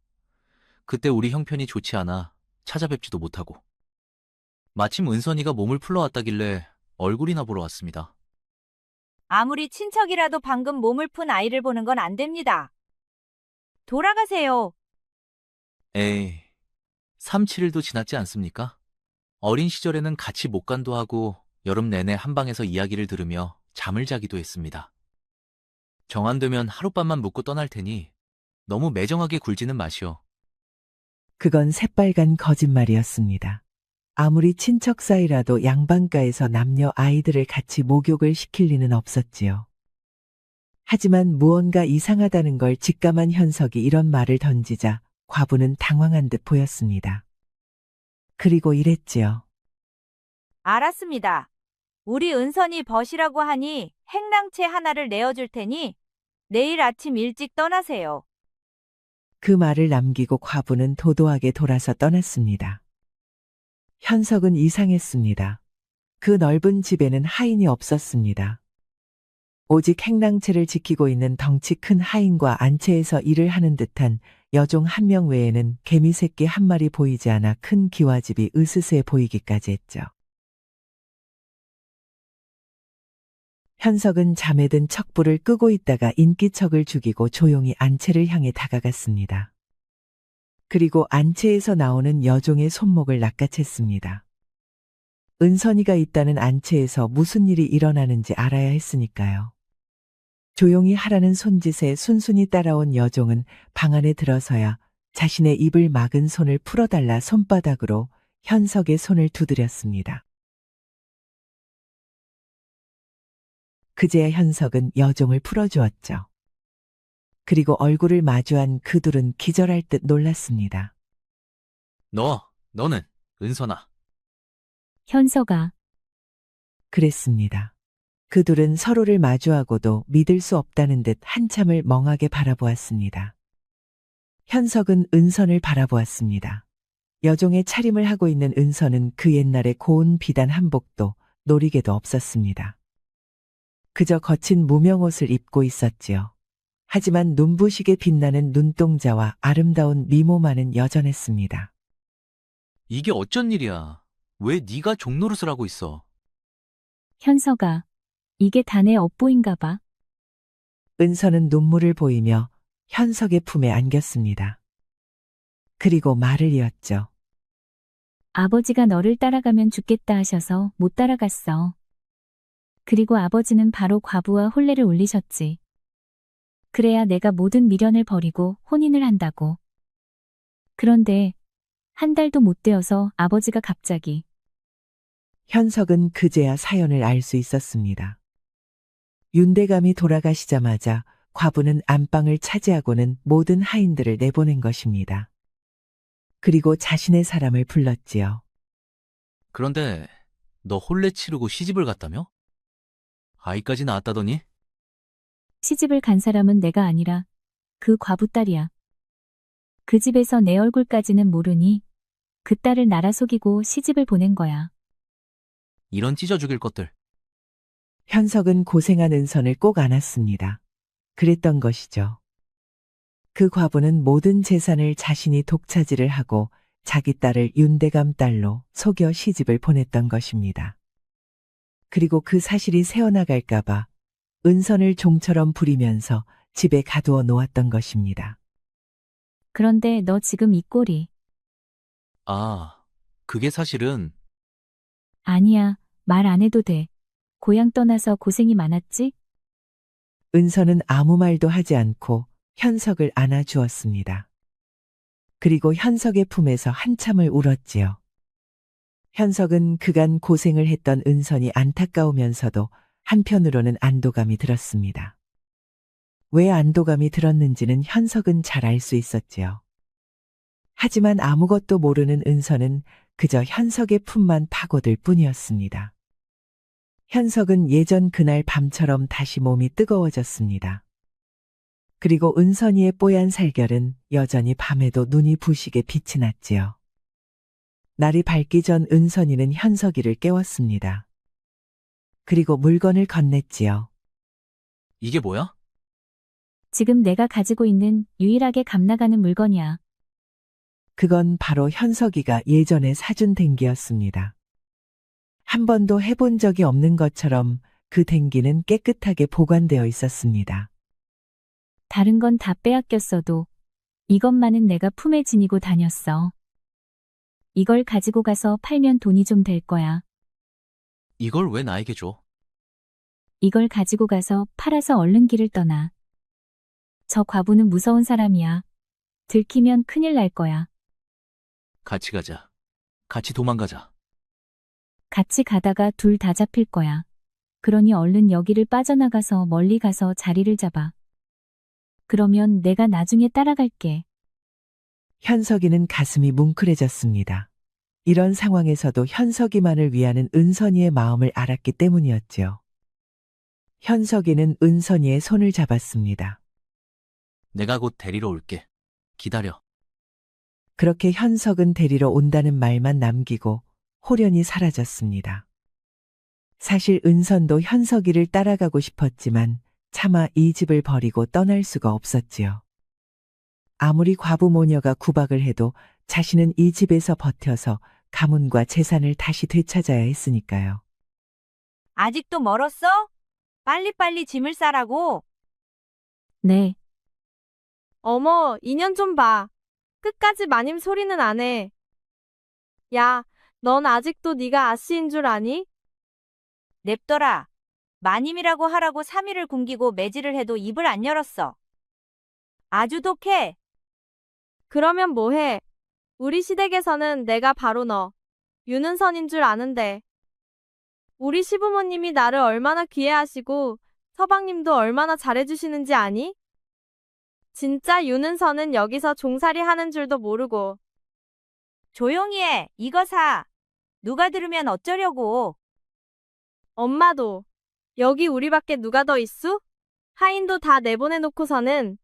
그때 우리 형편이 좋지 않아 찾아뵙지도 못하고. 마침 은선이가 몸을 풀러왔다길래 얼굴이나 보러 왔습니다. 아무리 친척이라도 방금 몸을 푼 아이를 보는 건 안 됩니다. 돌아가세요. 에이, 3, 7일도 지났지 않습니까? 어린 시절에는 같이 목간도 하고 여름 내내 한방에서 이야기를 들으며 잠을 자기도 했습니다. 정안되면 하룻밤만 묵고 떠날 테니 너무 매정하게 굴지는 마시오. 그건 새빨간 거짓말이었습니다. 아무리 친척 사이라도 양반가에서 남녀 아이들을 같이 목욕을 시킬 리는 없었지요. 하지만 무언가 이상하다는 걸 직감한 현석이 이런 말을 던지자 과부는 당황한 듯 보였습니다. 그리고 이랬지요. 알았습니다. 우리 은선이 벗이라고 하니 행랑채 하나를 내어줄 테니 내일 아침 일찍 떠나세요. 그 말을 남기고 과부는 도도하게 돌아서 떠났습니다. 현석은 이상했습니다. 그 넓은 집에는 하인이 없었습니다. 오직 행랑채를 지키고 있는 덩치 큰 하인과 안채에서 일을 하는 듯한 여종 한 명 외에는 개미 새끼 한 마리 보이지 않아 큰 기와집이 으스스해 보이기까지 했죠. 현석은 잠에 든 척불을 끄고 있다가 인기척을 죽이고 조용히 안채를 향해 다가갔습니다. 그리고 안채에서 나오는 여종의 손목을 낚아챘습니다. 은선이가 있다는 안채에서 무슨 일이 일어나는지 알아야 했으니까요. 조용히 하라는 손짓에 순순히 따라온 여종은 방 안에 들어서야 자신의 입을 막은 손을 풀어달라 손바닥으로 현석의 손을 두드렸습니다. 그제야 현석은 여종을 풀어주었죠. 그리고 얼굴을 마주한 그 둘은 기절할 듯 놀랐습니다. 너는 은선아. 현석아. 그랬습니다. 그 둘은 서로를 마주하고도 믿을 수 없다는 듯 한참을 멍하게 바라보았습니다. 현석은 은선을 바라보았습니다. 여종의 차림을 하고 있는 은선은 그 옛날의 고운 비단 한복도 노리개도 없었습니다. 그저 거친 무명옷을 입고 있었지요. 하지만 눈부시게 빛나는 눈동자와 아름다운 미모만은 여전했습니다. 이게 어쩐 일이야. 왜 네가 종노릇을 하고 있어? 현석아. 이게 다 내 업보인가 봐. 은선은 눈물을 보이며 현석의 품에 안겼습니다. 그리고 말을 이었죠. 아버지가 너를 따라가면 죽겠다 하셔서 못 따라갔어. 그리고 아버지는 바로 과부와 혼례를 올리셨지. 그래야 내가 모든 미련을 버리고 혼인을 한다고. 그런데 한 달도 못 되어서 아버지가 갑자기. 현석은 그제야 사연을 알 수 있었습니다. 윤대감이 돌아가시자마자 과부는 안방을 차지하고는 모든 하인들을 내보낸 것입니다. 그리고 자신의 사람을 불렀지요. 그런데 너 혼례 치르고 시집을 갔다며? 아이까지 낳았다더니? 시집을 간 사람은 내가 아니라 그 과부 딸이야. 그 집에서 내 얼굴까지는 모르니 그 딸을 나라 속이고 시집을 보낸 거야. 이런 찢어 죽일 것들. 현석은 고생한 은선을 꼭 안았습니다. 그랬던 것이죠. 그 과부는 모든 재산을 자신이 독차지를 하고 자기 딸을 윤대감 딸로 속여 시집을 보냈던 것입니다. 그리고 그 사실이 새어나갈까봐 은선을 종처럼 부리면서 집에 가두어 놓았던 것입니다. 그런데 너 지금 이 꼴이. 아, 그게 사실은 아니야, 말 안 해도 돼. 고향 떠나서 고생이 많았지? 은선은 아무 말도 하지 않고 현석을 안아주었습니다. 그리고 현석의 품에서 한참을 울었지요. 현석은 그간 고생을 했던 은선이 안타까우면서도 한편으로는 안도감이 들었습니다. 왜 안도감이 들었는지는 현석은 잘 알 수 있었지요. 하지만 아무것도 모르는 은선은 그저 현석의 품만 파고들 뿐이었습니다. 현석은 예전 그날 밤처럼 다시 몸이 뜨거워졌습니다. 그리고 은선이의 뽀얀 살결은 여전히 밤에도 눈이 부시게 빛이 났지요. 날이 밝기 전 은선이는 현석이를 깨웠습니다. 그리고 물건을 건넸지요. 이게 뭐야? 지금 내가 가지고 있는 유일하게 값나가는 물건이야. 그건 바로 현석이가 예전에 사준 댕기였습니다. 한 번도 해본 적이 없는 것처럼 그 댕기는 깨끗하게 보관되어 있었습니다. 다른 건 다 빼앗겼어도 이것만은 내가 품에 지니고 다녔어. 이걸 가지고 가서 팔면 돈이 좀 될 거야. 이걸 왜 나에게 줘? 이걸 가지고 가서 팔아서 얼른 길을 떠나. 저 과부는 무서운 사람이야. 들키면 큰일 날 거야. 같이 가자. 같이 도망가자. 같이 가다가 둘 다 잡힐 거야. 그러니 얼른 여기를 빠져나가서 멀리 가서 자리를 잡아. 그러면 내가 나중에 따라갈게. 현석이는 가슴이 뭉클해졌습니다. 이런 상황에서도 현석이만을 위하는 은선이의 마음을 알았기 때문이었지요. 현석이는 은선이의 손을 잡았습니다. 내가 곧 데리러 올게. 기다려. 그렇게 현석은 데리러 온다는 말만 남기고 홀연히 사라졌습니다. 사실 은선도 현석이를 따라가고 싶었지만 차마 이 집을 버리고 떠날 수가 없었지요. 아무리 과부 모녀가 구박을 해도 자신은 이 집에서 버텨서 가문과 재산을 다시 되찾아야 했으니까요. 아직도 멀었어? 빨리빨리 짐을 싸라고. 네. 어머, 인연 좀 봐. 끝까지 마님 소리는 안 해. 야, 넌 아직도 네가 아씨인 줄 아니? 냅둬라. 마님이라고 하라고 3일을 굶기고 매질을 해도 입을 안 열었어. 아주 독해. 그러면 뭐해? 우리 시댁에서는 내가 바로 너, 윤은선인 줄 아는데. 우리 시부모님이 나를 얼마나 귀해하시고 서방님도 얼마나 잘해주시는지 아니? 진짜 윤은선은 여기서 종살이 하는 줄도 모르고. 조용히 해. 이거 사. 누가 들으면 어쩌려고. 엄마도. 여기 우리밖에 누가 더 있수? 하인도 다 내보내놓고서는.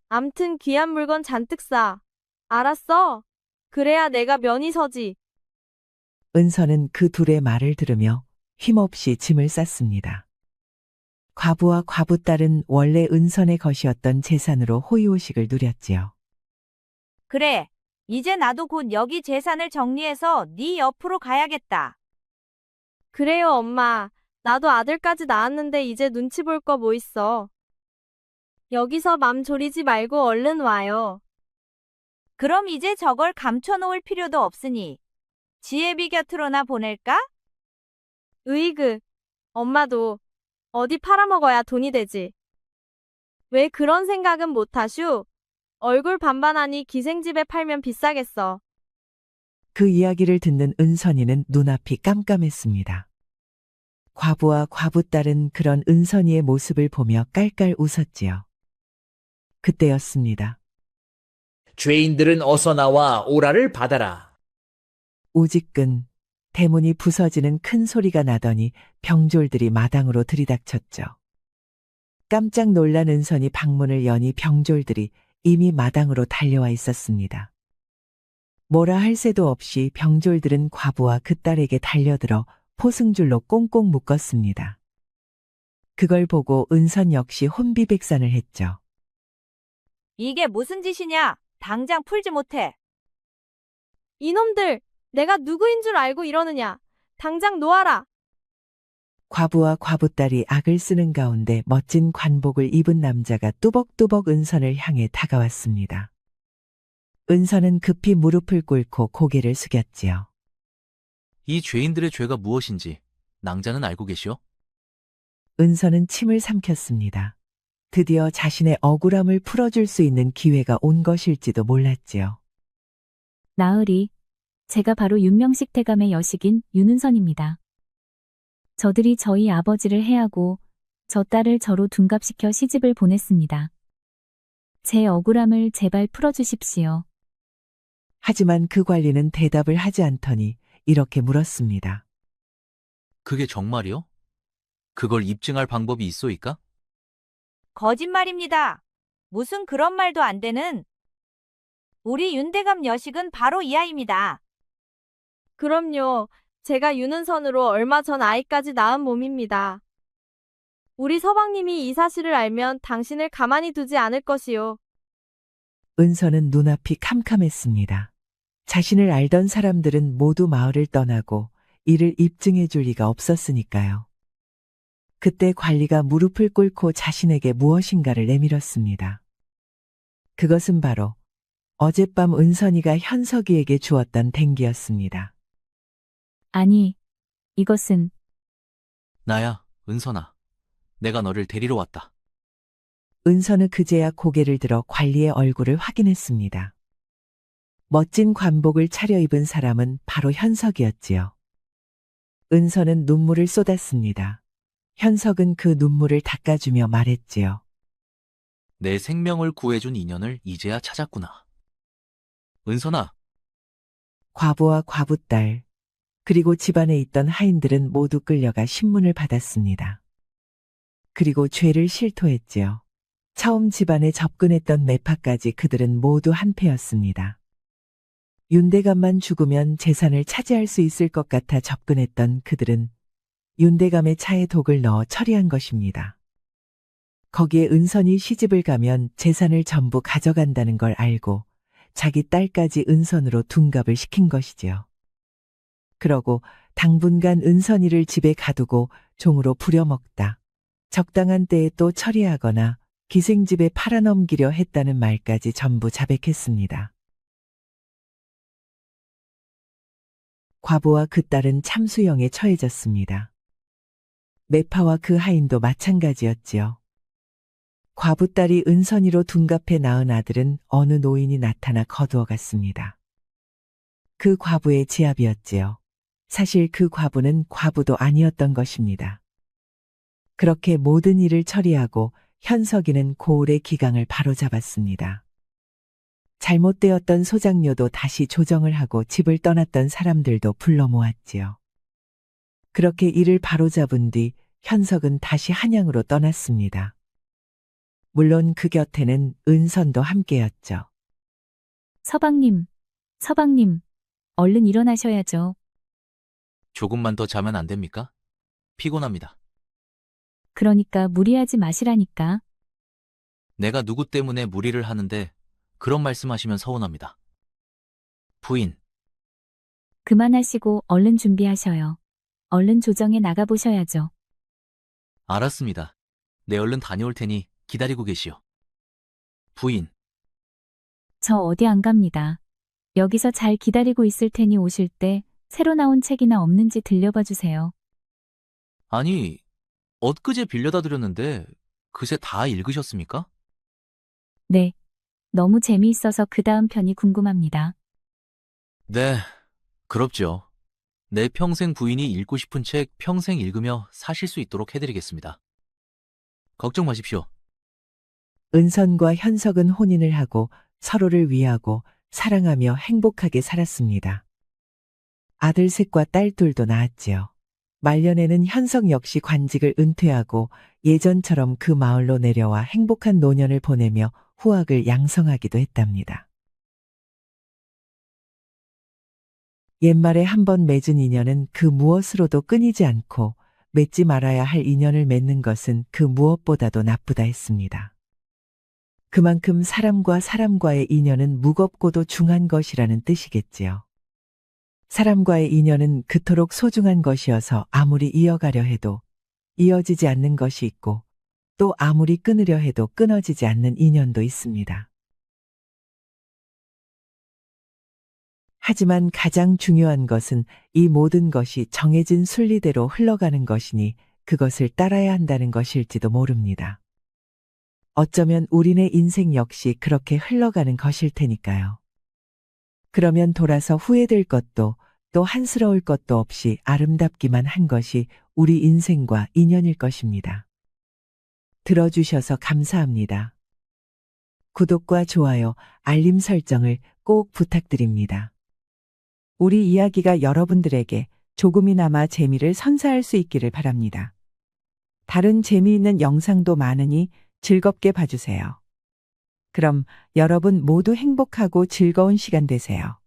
암튼 귀한 물건 잔뜩 사. 알았어? 그래야 내가 면이 서지. 은선은 그 둘의 말을 들으며 힘없이 짐을 쌌습니다. 과부와 과부딸은 원래 은선의 것이었던 재산으로 호의호식을 누렸지요. 그래. 이제 나도 곧 여기 재산을 정리해서 네 옆으로 가야겠다. 그래요, 엄마. 나도 아들까지 낳았는데 이제 눈치 볼 거 뭐 있어. 여기서 맘 졸이지 말고 얼른 와요. 그럼 이제 저걸 감춰놓을 필요도 없으니 지혜비 곁으로나 보낼까? 으이그. 엄마도 어디 팔아먹어야 돈이 되지. 왜 그런 생각은 못하슈? 얼굴 반반하니 기생집에 팔면 비싸겠어. 그 이야기를 듣는 은선이는 눈앞이 깜깜했습니다. 과부와 과부딸은 그런 은선이의 모습을 보며 깔깔 웃었지요. 그때였습니다. 죄인들은 어서 나와 오라를 받아라. 우직근 대문이 부서지는 큰 소리가 나더니 병졸들이 마당으로 들이닥쳤죠. 깜짝 놀란 은선이 방문을 여니 병졸들이 이미 마당으로 달려와 있었습니다. 뭐라 할 새도 없이 병졸들은 과부와 그 딸에게 달려들어 포승줄로 꽁꽁 묶었습니다. 그걸 보고 은선 역시 혼비백산을 했죠. 이게 무슨 짓이냐? 당장 풀지 못해. 이놈들, 내가 누구인 줄 알고 이러느냐? 당장 놓아라. 과부와 과부딸이 악을 쓰는 가운데 멋진 관복을 입은 남자가 뚜벅뚜벅 은선을 향해 다가왔습니다. 은선은 급히 무릎을 꿇고 고개를 숙였지요. 이 죄인들의 죄가 무엇인지 낭자는 알고 계시오? 은선은 침을 삼켰습니다. 드디어 자신의 억울함을 풀어줄 수 있는 기회가 온 것일지도 몰랐지요. 나으리, 제가 바로 윤명식 대감의 여식인 윤은선입니다. 저들이 저희 아버지를 해하고 저 딸을 저로 둔갑시켜 시집을 보냈습니다. 제 억울함을 제발 풀어주십시오. 하지만 그 관리는 대답을 하지 않더니 이렇게 물었습니다. 그게 정말이요? 그걸 입증할 방법이 있소이까? 거짓말입니다. 무슨 그런 말도 안 되는. 우리 윤대감 여식은 바로 이 아이입니다. 그럼요. 제가 윤은선으로 얼마 전 아이까지 낳은 몸입니다. 우리 서방님이 이 사실을 알면 당신을 가만히 두지 않을 것이요. 은선은 눈앞이 캄캄했습니다. 자신을 알던 사람들은 모두 마을을 떠나고 이를 입증해 줄 리가 없었으니까요. 그때 관리가 무릎을 꿇고 자신에게 무엇인가를 내밀었습니다. 그것은 바로 어젯밤 은선이가 현석이에게 주었던 댕기였습니다. 아니, 이것은 나야, 은선아. 내가 너를 데리러 왔다. 은선은 그제야 고개를 들어 관리의 얼굴을 확인했습니다. 멋진 관복을 차려입은 사람은 바로 현석이었지요. 은선은 눈물을 쏟았습니다. 현석은 그 눈물을 닦아주며 말했지요. 내 생명을 구해준 인연을 이제야 찾았구나. 은선아, 과부와 과부딸, 그리고 집안에 있던 하인들은 모두 끌려가 신문을 받았습니다. 그리고 죄를 실토했지요. 처음 집안에 접근했던 매파까지 그들은 모두 한패였습니다. 윤대감만 죽으면 재산을 차지할 수 있을 것 같아 접근했던 그들은 윤대감의 차에 독을 넣어 처리한 것입니다. 거기에 은선이 시집을 가면 재산을 전부 가져간다는 걸 알고 자기 딸까지 은선으로 둔갑을 시킨 것이지요. 그러고 당분간 은선이를 집에 가두고 종으로 부려먹다 적당한 때에 또 처리하거나 기생집에 팔아넘기려 했다는 말까지 전부 자백했습니다. 과부와 그 딸은 참수형에 처해졌습니다. 매파와 그 하인도 마찬가지였지요. 과부딸이 은선이로 둔갑해 낳은 아들은 어느 노인이 나타나 거두어갔습니다. 그 과부의 지압이었지요. 사실 그 과부는 과부도 아니었던 것입니다. 그렇게 모든 일을 처리하고 현석이는 고을의 기강을 바로잡았습니다. 잘못되었던 소장료도 다시 조정을 하고 집을 떠났던 사람들도 불러 모았지요. 그렇게 일을 바로잡은 뒤 현석은 다시 한양으로 떠났습니다. 물론 그 곁에는 은선도 함께였죠. 서방님, 얼른 일어나셔야죠. 조금만 더 자면 안 됩니까? 피곤합니다. 그러니까 무리하지 마시라니까. 내가 누구 때문에 무리를 하는데 그런 말씀하시면 서운합니다. 부인, 그만하시고 얼른 준비하셔요. 얼른 조정에 나가보셔야죠. 알았습니다. 내 얼른 다녀올 테니 기다리고 계시오. 부인, 저 어디 안 갑니다. 여기서 잘 기다리고 있을 테니 오실 때 새로 나온 책이나 없는지 들려봐 주세요. 아니, 엊그제 빌려다 드렸는데 그새 다 읽으셨습니까? 네. 너무 재미있어서 그 다음 편이 궁금합니다. 네, 그렇죠. 내 평생 부인이 읽고 싶은 책 평생 읽으며 사실 수 있도록 해드리겠습니다. 걱정 마십시오. 은선과 현석은 혼인을 하고 서로를 위하고 사랑하며 행복하게 살았습니다. 아들 셋과 딸 둘도 낳았지요. 말년에는 현석 역시 관직을 은퇴하고 예전처럼 그 마을로 내려와 행복한 노년을 보내며 후학을 양성하기도 했답니다. 옛말에 한번 맺은 인연은 그 무엇으로도 끊이지 않고 맺지 말아야 할 인연을 맺는 것은 그 무엇보다도 나쁘다 했습니다. 그만큼 사람과 사람과의 인연은 무겁고도 중한 것이라는 뜻이겠지요. 사람과의 인연은 그토록 소중한 것이어서 아무리 이어가려 해도 이어지지 않는 것이 있고 또 아무리 끊으려 해도 끊어지지 않는 인연도 있습니다. 하지만 가장 중요한 것은 이 모든 것이 정해진 순리대로 흘러가는 것이니 그것을 따라야 한다는 것일지도 모릅니다. 어쩌면 우리네 인생 역시 그렇게 흘러가는 것일 테니까요. 그러면 돌아서 후회될 것도 또 한스러울 것도 없이 아름답기만 한 것이 우리 인생과 인연일 것입니다. 들어주셔서 감사합니다. 구독과 좋아요, 알림 설정을 꼭 부탁드립니다. 우리 이야기가 여러분들에게 조금이나마 재미를 선사할 수 있기를 바랍니다. 다른 재미있는 영상도 많으니 즐겁게 봐주세요. 그럼 여러분 모두 행복하고 즐거운 시간 되세요.